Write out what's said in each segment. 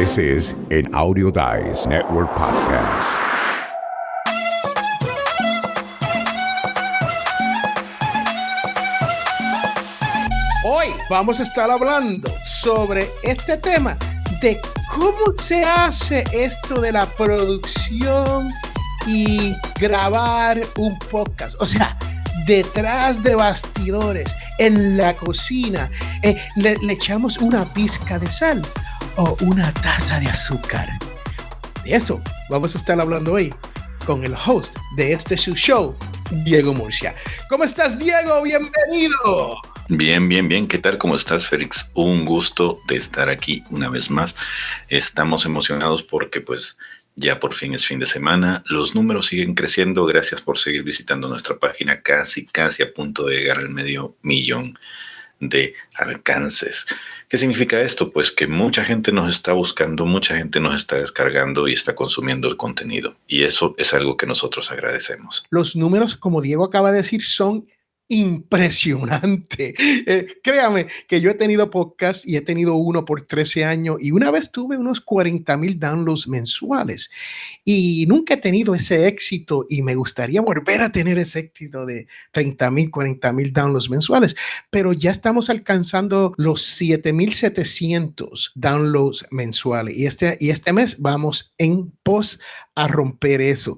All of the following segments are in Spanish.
This is an Audio Dice Network podcast. Hoy vamos a estar hablando sobre este tema de cómo se hace esto de la producción y grabar un podcast. O sea, detrás de bastidores, en la cocina, le echamos una pizca de sal o una taza de azúcar. De eso vamos a estar hablando hoy con el host de este su show, Diego Murcia. ¿Cómo estás, Diego? Bienvenido. Bien. ¿Qué tal? ¿Cómo estás, Félix? Un gusto de estar aquí una vez más. Estamos emocionados porque pues ya por fin es fin de semana. Los números siguen creciendo. Gracias por seguir visitando nuestra página. Casi a punto de llegar al 500,000 de alcances. ¿Qué significa esto? Pues que mucha gente nos está buscando, mucha gente nos está descargando y está consumiendo el contenido. Y eso es algo que nosotros agradecemos. Los números, como Diego acaba de decir, son impresionante. Créame que yo he tenido podcast y he tenido uno por 13 años y una vez tuve unos 40,000 downloads mensuales y nunca he tenido ese éxito y me gustaría volver a tener ese éxito de 30,000, 40,000 downloads mensuales, pero ya estamos alcanzando los 7,700 downloads mensuales y este mes vamos en pos a romper eso.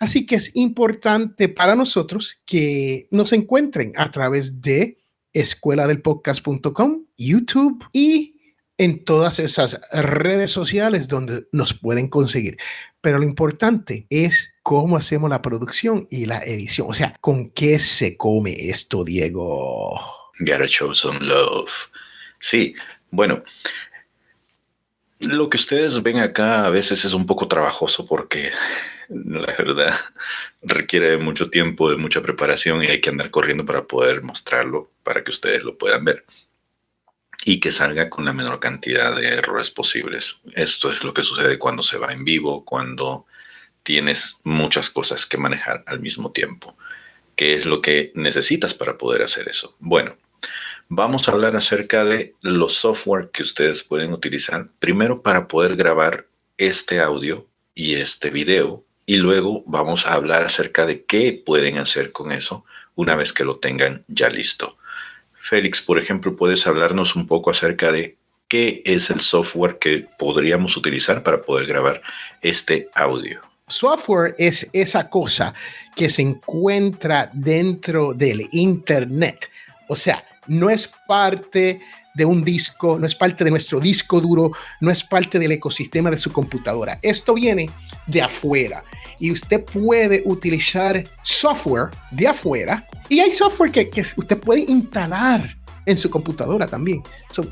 Así que es importante para nosotros que nos encuentren a través de escueladelpodcast.com, YouTube y en todas esas redes sociales donde nos pueden conseguir. Pero lo importante es cómo hacemos la producción y la edición. O sea, ¿con qué se come esto, Diego? Gotta show some love. Sí, bueno, lo que ustedes ven acá a veces es un poco trabajoso porque la verdad requiere de mucho tiempo, de mucha preparación y hay que andar corriendo para poder mostrarlo, para que ustedes lo puedan ver y que salga con la menor cantidad de errores posibles. Esto es lo que sucede cuando se va en vivo, cuando tienes muchas cosas que manejar al mismo tiempo. ¿Qué es lo que necesitas para poder hacer eso? Bueno, vamos a hablar acerca de los software que ustedes pueden utilizar primero para poder grabar este audio y este video y luego vamos a hablar acerca de qué pueden hacer con eso una vez que lo tengan ya listo. Félix, por ejemplo, ¿puedes hablarnos un poco acerca de qué es el software que podríamos utilizar para poder grabar este audio? Software es esa cosa que se encuentra dentro del Internet. O sea, no es parte de un disco, no es parte de nuestro disco duro, no es parte del ecosistema de su computadora. Esto viene de afuera y usted puede utilizar software de afuera y hay software que usted puede instalar en su computadora también,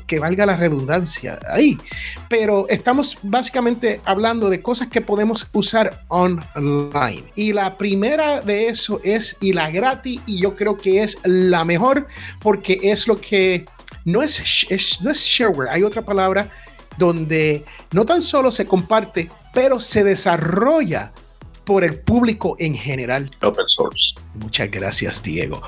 que valga la redundancia ahí. Pero estamos básicamente hablando de cosas que podemos usar online. Y la primera de eso es, y la gratis, y yo creo que es la mejor, porque es lo que no es shareware. Hay otra palabra donde no tan solo se comparte, pero se desarrolla por el público en general. Open source. Muchas gracias, Diego.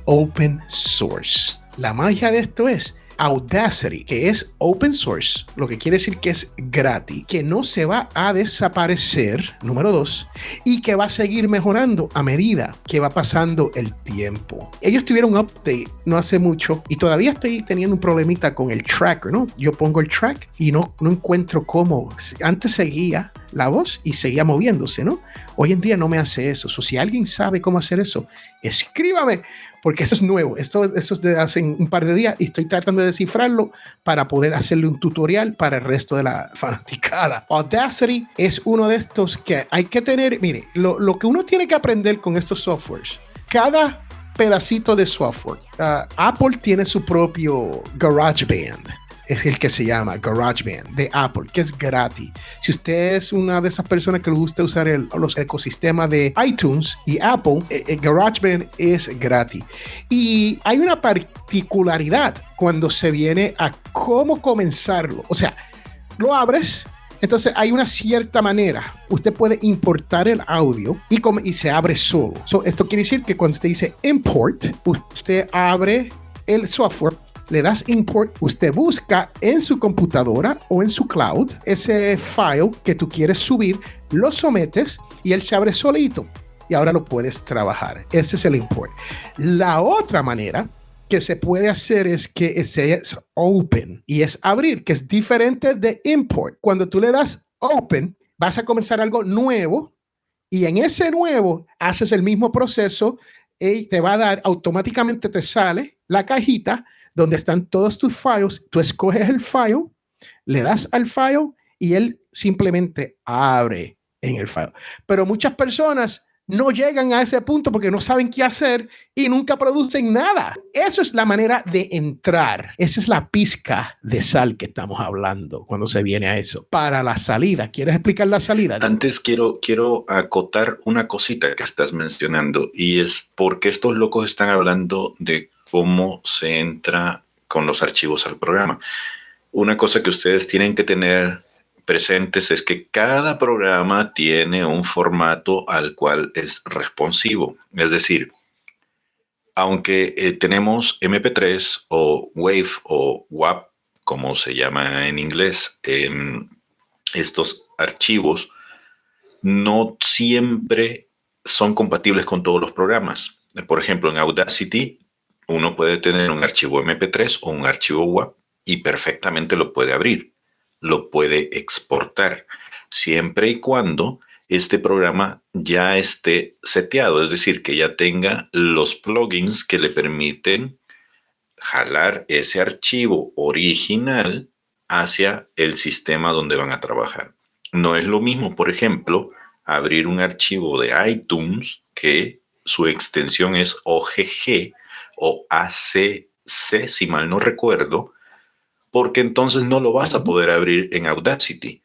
Open source. La magia de esto es Audacity, que es open source, lo que quiere decir que es gratis, que no se va a desaparecer, número 2, y que va a seguir mejorando a medida que va pasando el tiempo. Ellos tuvieron un update no hace mucho y todavía estoy teniendo un problemita con el tracker, ¿no? Yo pongo el track y no encuentro cómo. Antes seguía la voz y seguía moviéndose, ¿no? Hoy en día no me hace eso. Si alguien sabe cómo hacer eso, escríbame, porque eso es nuevo. Esto es de hace un par de días y estoy tratando de descifrarlo para poder hacerle un tutorial para el resto de la fanaticada. Audacity es uno de estos que hay que tener. Mire, lo que uno tiene que aprender con estos softwares, cada pedacito de software. Apple tiene su propio GarageBand. Es el que se llama GarageBand de Apple, que es gratis. Si usted es una de esas personas que le gusta usar los ecosistemas de iTunes y Apple, GarageBand es gratis. Y hay una particularidad cuando se viene a cómo comenzarlo. O sea, lo abres, entonces hay una cierta manera. Usted puede importar el audio y se abre solo. Esto quiere decir que cuando usted dice import, usted abre el software le das import, usted busca en su computadora o en su cloud ese file que tú quieres subir, lo sometes y él se abre solito y ahora lo puedes trabajar. Ese es el import. La otra manera que se puede hacer es que ese es open y es abrir, que es diferente de import. Cuando tú le das open, vas a comenzar algo nuevo y en ese nuevo haces el mismo proceso y te va a dar, automáticamente te sale la cajita donde están todos tus files. Tú escoges el file, le das al file y él simplemente abre en el file. Pero muchas personas no llegan a ese punto porque no saben qué hacer y nunca producen nada. Eso es la manera de entrar. Esa es la pizca de sal que estamos hablando cuando se viene a eso. Para la salida, ¿quieres explicar la salida? Antes quiero acotar una cosita que estás mencionando y es porque estos locos están hablando de cómo se entra con los archivos al programa. Una cosa que ustedes tienen que tener presentes es que cada programa tiene un formato al cual es responsivo. Es decir, aunque tenemos MP3 o WAV o WAP, como se llama en inglés, estos archivos no siempre son compatibles con todos los programas. Por ejemplo, en Audacity uno puede tener un archivo MP3 o un archivo WAV y perfectamente lo puede abrir. Lo puede exportar siempre y cuando este programa ya esté seteado, es decir, que ya tenga los plugins que le permiten jalar ese archivo original hacia el sistema donde van a trabajar. No es lo mismo, por ejemplo, abrir un archivo de iTunes que su extensión es OGG o ACC, si mal no recuerdo, porque entonces no lo vas a poder abrir en Audacity.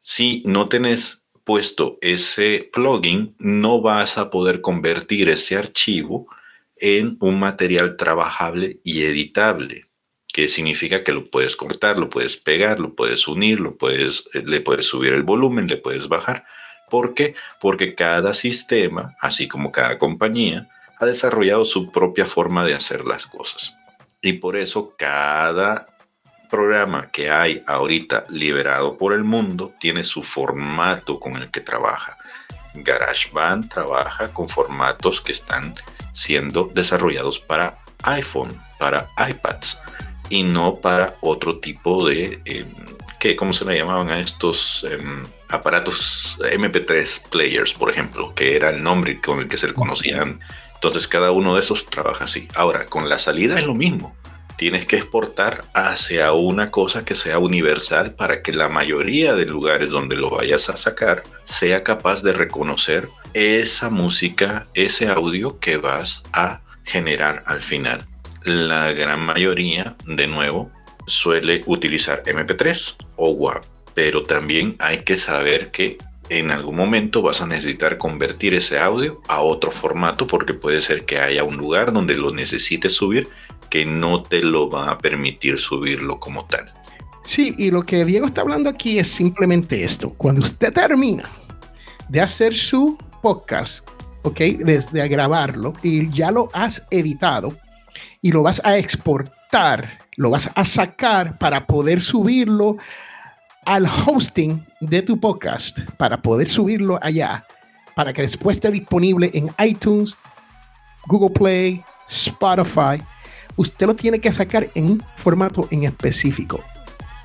Si no tenés puesto ese plugin, no vas a poder convertir ese archivo en un material trabajable y editable, que significa que lo puedes cortar, lo puedes pegar, lo puedes unir, le puedes subir el volumen, le puedes bajar. ¿Por qué? Porque cada sistema, así como cada compañía, ha desarrollado su propia forma de hacer las cosas. Y por eso cada programa que hay ahorita liberado por el mundo tiene su formato con el que trabaja. GarageBand trabaja con formatos que están siendo desarrollados para iPhone, para iPads y no para otro tipo de ¿cómo se le llamaban a estos aparatos MP3 players, por ejemplo, que era el nombre con el que se le conocían? Entonces cada uno de esos trabaja así. Ahora, con la salida es lo mismo. Tienes que exportar hacia una cosa que sea universal para que la mayoría de lugares donde lo vayas a sacar sea capaz de reconocer esa música, ese audio que vas a generar al final. La gran mayoría, de nuevo, suele utilizar MP3 o WAV, pero también hay que saber que en algún momento vas a necesitar convertir ese audio a otro formato porque puede ser que haya un lugar donde lo necesites subir que no te lo va a permitir subirlo como tal. Sí, y lo que Diego está hablando aquí es simplemente esto. Cuando usted termina de hacer su podcast, ¿ok? Desde grabarlo y ya lo has editado y lo vas a exportar, lo vas a sacar para poder subirlo al hosting de tu podcast, para poder subirlo allá, para que después esté disponible en iTunes, Google Play, Spotify. Usted lo tiene que sacar en un formato en específico.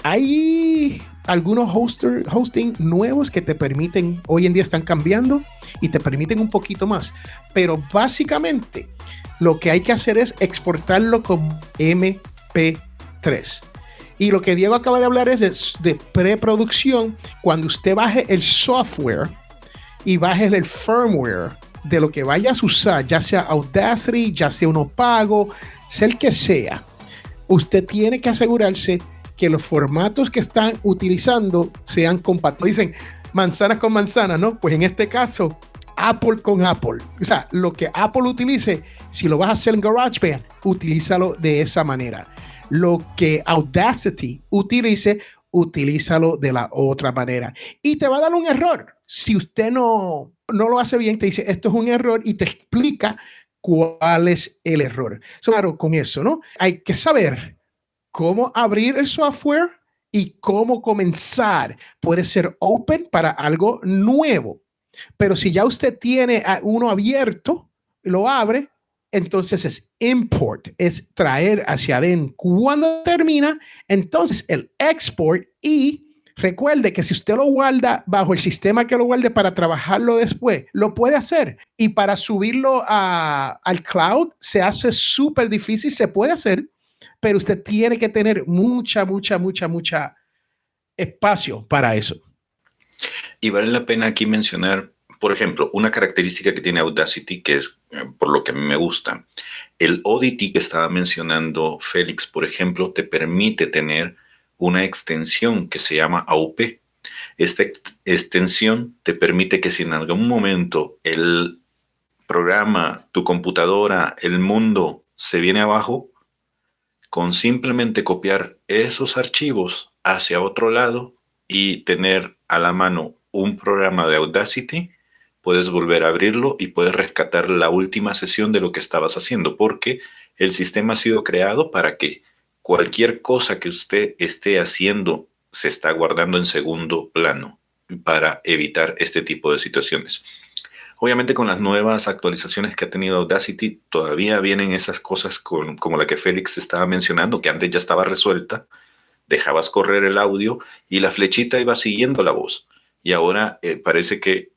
Hay algunos hosting nuevos que te permiten, hoy en día están cambiando y te permiten un poquito más, pero básicamente lo que hay que hacer es exportarlo como MP3. Y lo que Diego acaba de hablar es de preproducción. Cuando usted baje el software y baje el firmware de lo que vayas a usar, ya sea Audacity, ya sea uno pago, sea el que sea, usted tiene que asegurarse que los formatos que están utilizando sean compatibles. Dicen manzana con manzana, ¿no? Pues en este caso, Apple con Apple. O sea, lo que Apple utilice, si lo vas a hacer en GarageBand, utilízalo de esa manera. Lo que Audacity utilice, utilízalo de la otra manera. Y te va a dar un error. Si usted no lo hace bien, te dice, esto es un error y te explica cuál es el error. Claro, con eso, ¿no? Hay que saber cómo abrir el software y cómo comenzar. Puede ser open para algo nuevo, pero si ya usted tiene uno abierto, lo abre, entonces es import, es traer hacia adentro. Cuando termina, entonces el export, y recuerde que si usted lo guarda bajo el sistema que lo guarde para trabajarlo después, lo puede hacer. Y para subirlo al cloud se hace súper difícil, se puede hacer, pero usted tiene que tener mucha espacio para eso. Y vale la pena aquí mencionar, por ejemplo, una característica que tiene Audacity, que es por lo que a mí me gusta. El Oddity que estaba mencionando Félix, por ejemplo, te permite tener una extensión que se llama AUP. Esta extensión te permite que si en algún momento el programa, tu computadora, el mundo se viene abajo, con simplemente copiar esos archivos hacia otro lado y tener a la mano un programa de Audacity, puedes volver a abrirlo y puedes rescatar la última sesión de lo que estabas haciendo, porque el sistema ha sido creado para que cualquier cosa que usted esté haciendo se está guardando en segundo plano para evitar este tipo de situaciones. Obviamente con las nuevas actualizaciones que ha tenido Audacity todavía vienen esas cosas como la que Félix estaba mencionando, que antes ya estaba resuelta. Dejabas correr el audio y la flechita iba siguiendo la voz. Y ahora parece que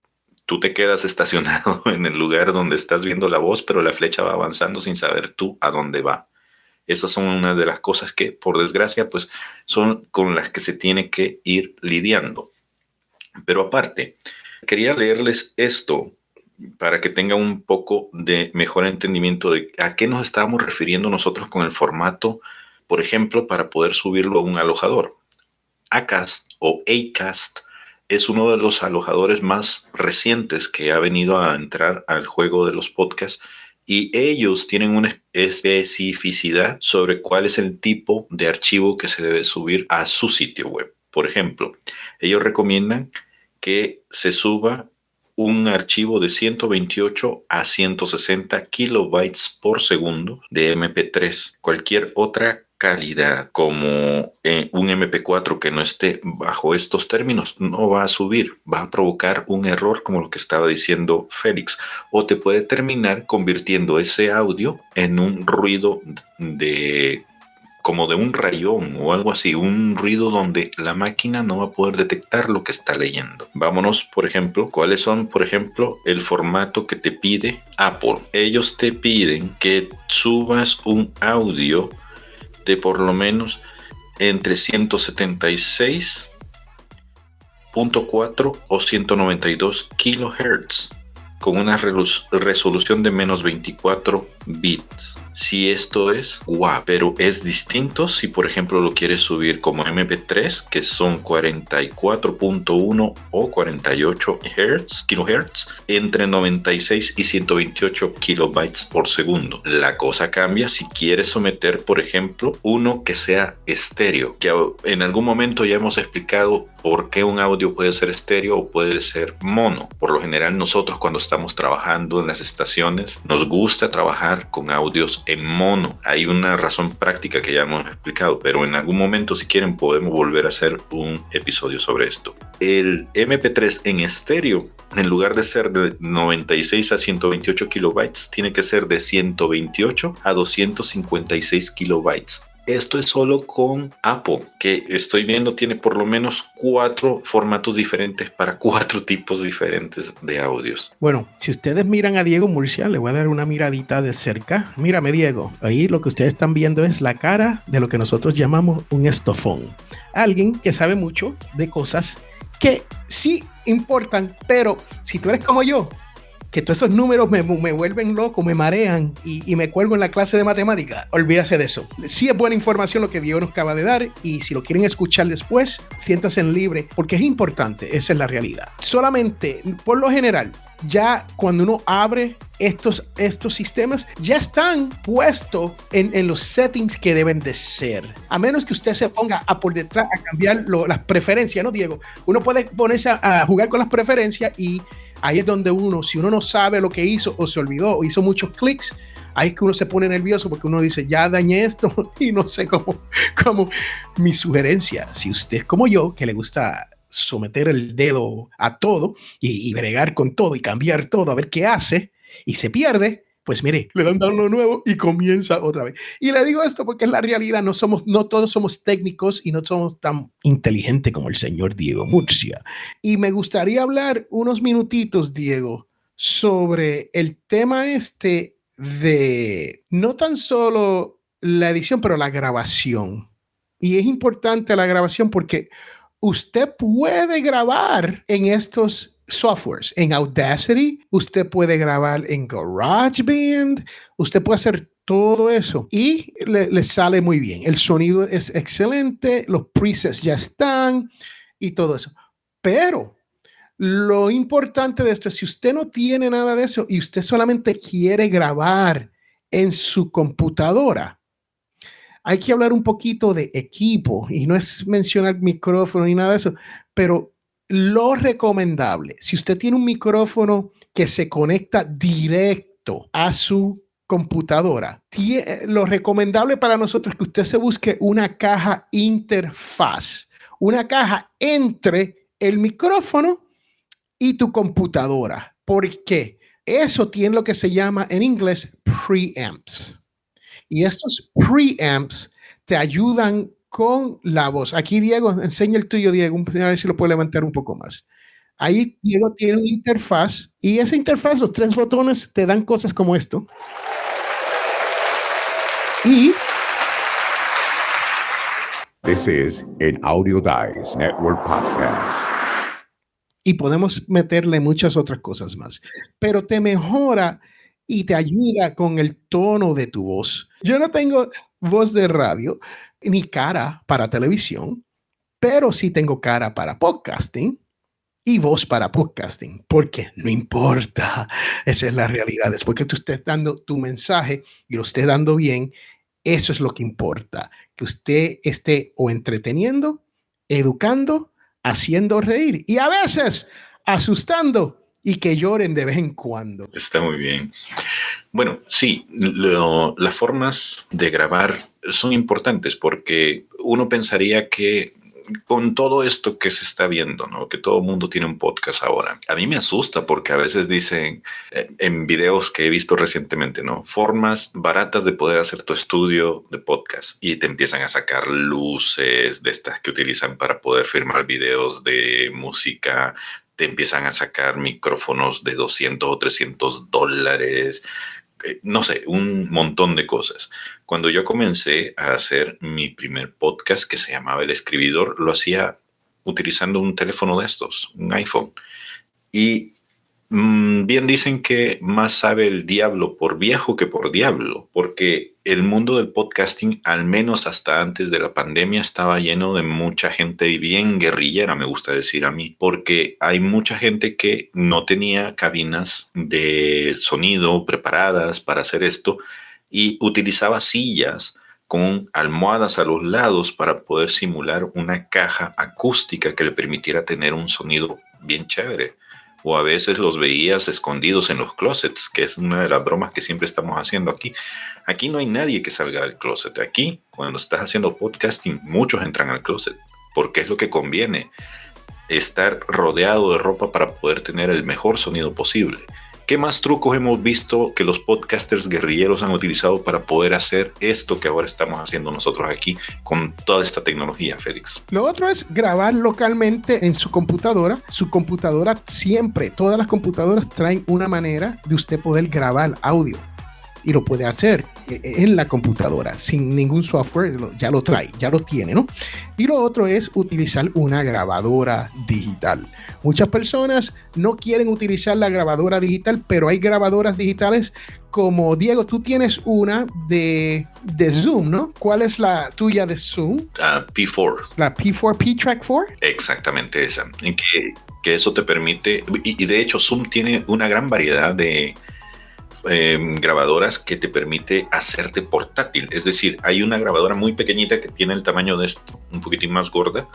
tú te quedas estacionado en el lugar donde estás viendo la voz, pero la flecha va avanzando sin saber tú a dónde va. Esas son una de las cosas que, por desgracia, pues son con las que se tiene que ir lidiando. Pero aparte, quería leerles esto para que tengan un poco de mejor entendimiento de a qué nos estábamos refiriendo nosotros con el formato, por ejemplo, para poder subirlo a un alojador. Acast o Acast es uno de los alojadores más recientes que ha venido a entrar al juego de los podcasts, y ellos tienen una especificidad sobre cuál es el tipo de archivo que se debe subir a su sitio web. Por ejemplo, ellos recomiendan que se suba un archivo de 128 a 160 kilobytes por segundo de MP3. Cualquier otra calidad como un MP4 que no esté bajo estos términos no va a subir, va a provocar un error como lo que estaba diciendo Félix, o te puede terminar convirtiendo ese audio en un ruido como de un rayón o algo así, un ruido donde la máquina no va a poder detectar lo que está leyendo. Vámonos, por ejemplo, ¿cuáles son, por ejemplo, el formato que te pide Apple? Ellos te piden que subas un audio de por lo menos entre 176.4 o 192 kilohertz con una resolución de menos 24 bits. Si esto es guau, pero es distinto si por ejemplo lo quieres subir como MP3, que son 44.1 o 48 kilohertz entre 96 y 128 kilobytes por segundo. La cosa cambia si quieres someter, por ejemplo, uno que sea estéreo, que en algún momento ya hemos explicado por qué un audio puede ser estéreo o puede ser mono. Por lo general nosotros cuando estamos trabajando en las estaciones nos gusta trabajar con audios en mono. Hay una razón práctica que ya hemos explicado, pero en algún momento si quieren podemos volver a hacer un episodio sobre esto. El MP3 en estéreo, en lugar de ser de 96 a 128 kilobytes, tiene que ser de 128 a 256 kilobytes. Esto es solo con Apple, que estoy viendo tiene por lo menos 4 formatos diferentes para 4 tipos diferentes de audios. Bueno, si ustedes miran a Diego Murcia, le voy a dar una miradita de cerca. Mírame, Diego. Ahí lo que ustedes están viendo es la cara de lo que nosotros llamamos un estofón. Alguien que sabe mucho de cosas que sí importan, pero si tú eres como yo, que todos esos números me vuelven loco, me marean y me cuelgo en la clase de matemática, olvídase de eso. Sí es buena información lo que Diego nos acaba de dar, y si lo quieren escuchar después, siéntanse libre, porque es importante, esa es la realidad. Solamente, por lo general, ya cuando uno abre estos sistemas, ya están puestos en los settings que deben de ser. A menos que usted se ponga por detrás a cambiar las preferencias, ¿no, Diego? Uno puede ponerse a jugar con las preferencias y ahí es donde uno, si uno no sabe lo que hizo o se olvidó o hizo muchos clics, ahí es que uno se pone nervioso porque uno dice, ya dañé esto y no sé cómo. Mi sugerencia, si usted es como yo, que le gusta someter el dedo a todo y bregar con todo y cambiar todo a ver qué hace y se pierde, pues mire, le dan download nuevo y comienza otra vez. Y le digo esto porque es la realidad, no todos somos técnicos y no somos tan inteligentes como el señor Diego Murcia. Y me gustaría hablar unos minutitos, Diego, sobre el tema de no tan solo la edición, pero la grabación. Y es importante la grabación porque usted puede grabar en estos softwares. En Audacity, usted puede grabar en GarageBand, usted puede hacer todo eso y le sale muy bien. El sonido es excelente, los presets ya están y todo eso. Pero lo importante de esto es si usted no tiene nada de eso y usted solamente quiere grabar en su computadora, hay que hablar un poquito de equipo y no es mencionar micrófono ni nada de eso, pero lo recomendable, si usted tiene un micrófono que se conecta directo a su computadora, lo recomendable para nosotros es que usted se busque una caja interfaz, una caja entre el micrófono y tu computadora. ¿Por qué? Eso tiene lo que se llama en inglés preamps. Y estos preamps te ayudan con la voz. Aquí, Diego, enseña el tuyo, Diego, a ver si lo puede levantar un poco más. Ahí, Diego tiene una interfaz y esa interfaz, los 3 botones, te dan cosas como esto. Y This is an Audio Dice Network podcast. Y podemos meterle muchas otras cosas más. Pero te mejora y te ayuda con el tono de tu voz. Yo no tengo voz de radio ni cara para televisión, pero sí tengo cara para podcasting y voz para podcasting, porque no importa, esa es la realidad. Después que tú estés dando tu mensaje y lo estés dando bien, eso es lo que importa, que usted esté o entreteniendo, educando, haciendo reír y a veces asustando y que lloren de vez en cuando. Está muy bien. Bueno, sí, las formas de grabar son importantes porque uno pensaría que con todo esto que se está viendo, ¿no? Que todo el mundo tiene un podcast ahora. A mí me asusta porque a veces dicen en videos que he visto recientemente, ¿no? Formas baratas de poder hacer tu estudio de podcast y te empiezan a sacar luces de estas que utilizan para poder filmar videos de música. Te empiezan a sacar micrófonos de $200 o $300. No sé, un montón de cosas. Cuando yo comencé a hacer mi primer podcast que se llamaba El Escribidor, lo hacía utilizando un teléfono de estos, un iPhone. Y bien dicen que más sabe el diablo por viejo que por diablo, porque el mundo del podcasting, al menos hasta antes de la pandemia, estaba lleno de mucha gente bien guerrillera, me gusta decir a mí, porque hay mucha gente que no tenía cabinas de sonido preparadas para hacer esto y utilizaba sillas con almohadas a los lados para poder simular una caja acústica que le permitiera tener un sonido bien chévere. O a veces los veías escondidos en los closets, que es una de las bromas que siempre estamos haciendo aquí. Aquí no hay nadie que salga del closet. Aquí, cuando estás haciendo podcasting, muchos entran al closet, porque es lo que conviene, estar rodeado de ropa para poder tener el mejor sonido posible. ¿Qué más trucos hemos visto que los podcasters guerrilleros han utilizado para poder hacer esto que ahora estamos haciendo nosotros aquí con toda esta tecnología, Félix? Lo otro es grabar localmente en su computadora. Su computadora siempre, todas las computadoras traen una manera de usted poder grabar audio. Y lo puede hacer en la computadora sin ningún software, ya lo trae, ya lo tiene, ¿no? Y lo otro es utilizar una grabadora digital. Muchas personas no quieren utilizar la grabadora digital, pero hay grabadoras digitales como, Diego, tú tienes una de Zoom, ¿no? ¿Cuál es la tuya de Zoom? P4. La P4, P-Track 4. Exactamente esa. Que eso te permite, y de hecho Zoom tiene una gran variedad de grabadoras que te permite hacerte portátil. Es decir, hay una grabadora muy pequeñita que tiene el tamaño de esto, un poquitín más gorda,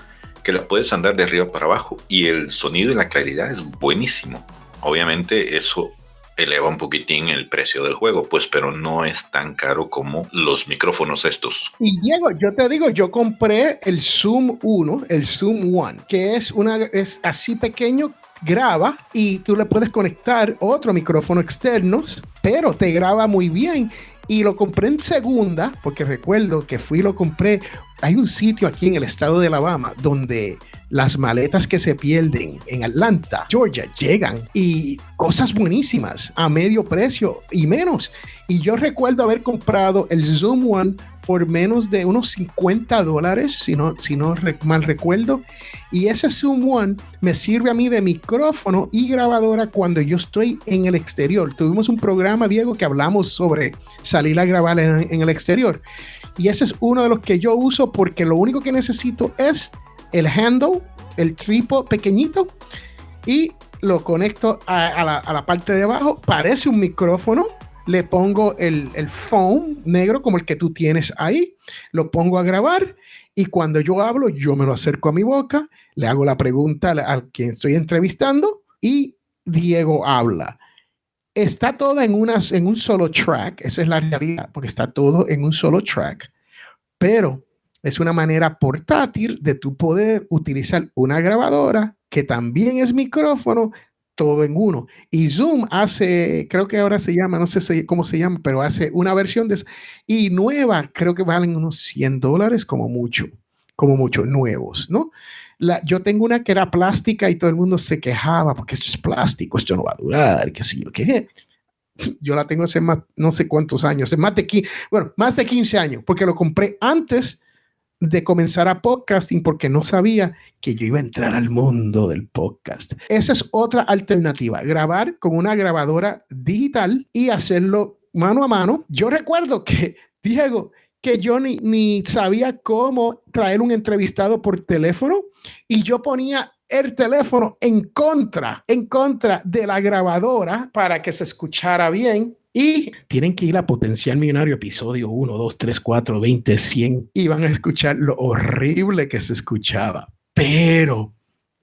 que la puedes andar de arriba para abajo y el sonido y la claridad es buenísimo. Obviamente eso eleva un poquitín el precio del juego, pues, pero no es tan caro como los micrófonos estos. Y Diego, yo te digo, yo compré el Zoom 1, el Zoom One, que es así pequeño, graba y tú le puedes conectar otro micrófono externos, pero te graba muy bien. Y lo compré en segunda, porque recuerdo que fui y lo compré. Hay un sitio aquí en el estado de Alabama donde las maletas que se pierden en Atlanta, Georgia, llegan y cosas buenísimas a medio precio y menos. Y yo recuerdo haber comprado el Zoom One por menos de unos $50, si no mal recuerdo. Y ese Zoom One me sirve a mí de micrófono y grabadora cuando yo estoy en el exterior. Tuvimos un programa, Diego, que hablamos sobre salir a grabar en el exterior. Y ese es uno de los que yo uso porque lo único que necesito es el handle, el trípode pequeñito, y lo conecto a la parte de abajo. Parece un micrófono. Le pongo el foam negro como el que tú tienes ahí, lo pongo a grabar y cuando yo hablo, yo me lo acerco a mi boca, le hago la pregunta al quien estoy entrevistando y Diego habla. Está todo en un solo track, esa es la realidad, porque está todo en un solo track, pero es una manera portátil de tú poder utilizar una grabadora que también es micrófono, todo en uno. Y Zoom hace, creo que ahora se llama, no sé cómo se llama, pero hace una versión de eso. Y nueva, creo que valen unos $100 como mucho, nuevos, ¿no? Yo tengo una que era plástica y todo el mundo se quejaba porque esto es plástico, esto no va a durar, qué sé yo, qué. Yo la tengo hace más, no sé cuántos años, más de 15 años, porque lo compré antes de comenzar a podcasting porque no sabía que yo iba a entrar al mundo del podcast. Esa es otra alternativa, grabar con una grabadora digital y hacerlo mano a mano. Yo recuerdo que, Diego, que yo ni sabía cómo traer un entrevistado por teléfono y yo ponía el teléfono en contra de la grabadora para que se escuchara bien. Y tienen que ir a Potencial Millonario, episodio 1, 2, 3, 4, 20, 100 y van a escuchar lo horrible que se escuchaba. Pero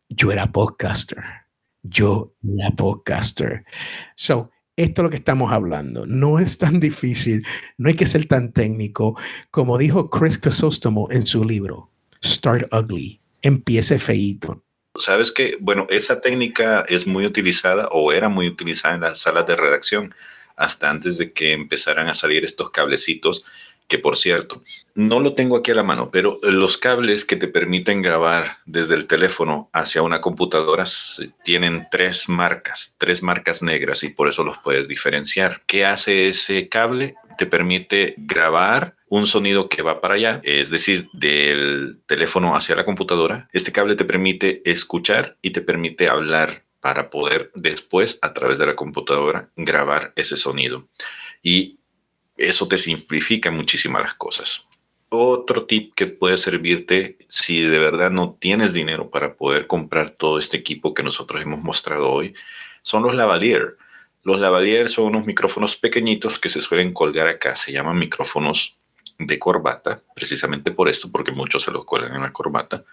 yo era podcaster. So, esto es lo que estamos hablando. No es tan difícil, no hay que ser tan técnico. Como dijo Chris Chrysostomou en su libro, Start Ugly, empiece feíto. Sabes que, bueno, esa técnica es muy utilizada o era muy utilizada en las salas de redacción hasta antes de que empezaran a salir estos cablecitos, que por cierto, no lo tengo aquí a la mano, pero los cables que te permiten grabar desde el teléfono hacia una computadora tienen tres marcas negras y por eso los puedes diferenciar. ¿Qué hace ese cable? Te permite grabar un sonido que va para allá, es decir, del teléfono hacia la computadora. Este cable te permite escuchar y te permite hablar para poder después, a través de la computadora, grabar ese sonido. Y eso te simplifica muchísimas las cosas. Otro tip que puede servirte si de verdad no tienes dinero para poder comprar todo este equipo que nosotros hemos mostrado hoy, son los lavalier. Los lavalier son unos micrófonos pequeñitos que se suelen colgar acá. Se llaman micrófonos de corbata, precisamente por esto, porque muchos se los cuelgan en la corbata,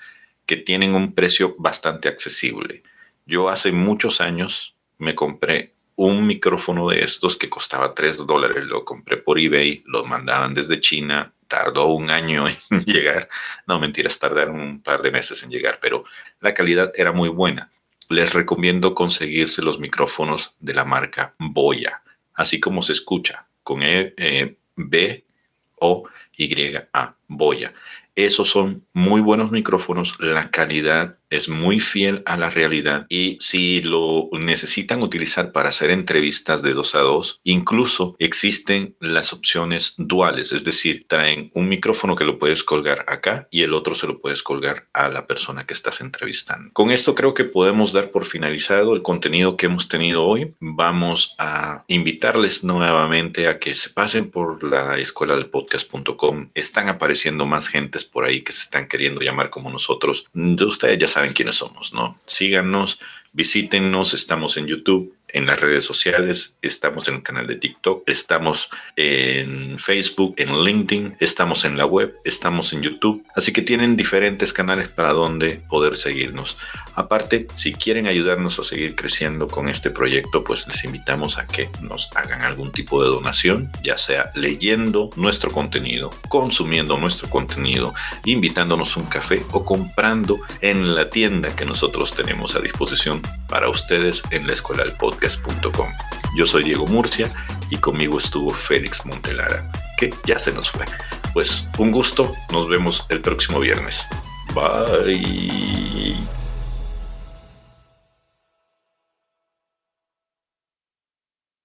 que tienen un precio bastante accesible. Yo hace muchos años me compré un micrófono de estos que costaba $3. Lo compré por eBay, lo mandaban desde China, tardó un año en llegar. No, mentiras, tardaron un par de meses en llegar, pero la calidad era muy buena. Les recomiendo conseguirse los micrófonos de la marca Boya, así como se escucha, con B-O-Y-A, Boya. Esos son muy buenos micrófonos, la calidad es muy fiel a la realidad y si lo necesitan utilizar para hacer entrevistas de 2 a 2, incluso existen las opciones duales, es decir, traen un micrófono que lo puedes colgar acá y el otro se lo puedes colgar a la persona que estás entrevistando. Con esto creo que podemos dar por finalizado el contenido que hemos tenido hoy. Vamos a invitarles nuevamente a que se pasen por la escuela del podcast.com. Están apareciendo más gentes por ahí que se están queriendo llamar como nosotros. Ustedes ya saben quiénes somos, ¿no? Síganos, visítennos, estamos en YouTube, en las redes sociales, estamos en el canal de TikTok, estamos en Facebook, en LinkedIn, estamos en la web, estamos en YouTube, así que tienen diferentes canales para donde poder seguirnos. Aparte, si quieren ayudarnos a seguir creciendo con este proyecto, pues les invitamos a que nos hagan algún tipo de donación, ya sea leyendo nuestro contenido, consumiendo nuestro contenido, invitándonos un café o comprando en la tienda que nosotros tenemos a disposición para ustedes en laescueladelpodcast.com. Yo soy Diego Murcia y conmigo estuvo Félix Montelara, que ya se nos fue. Pues un gusto, nos vemos el próximo viernes. Bye.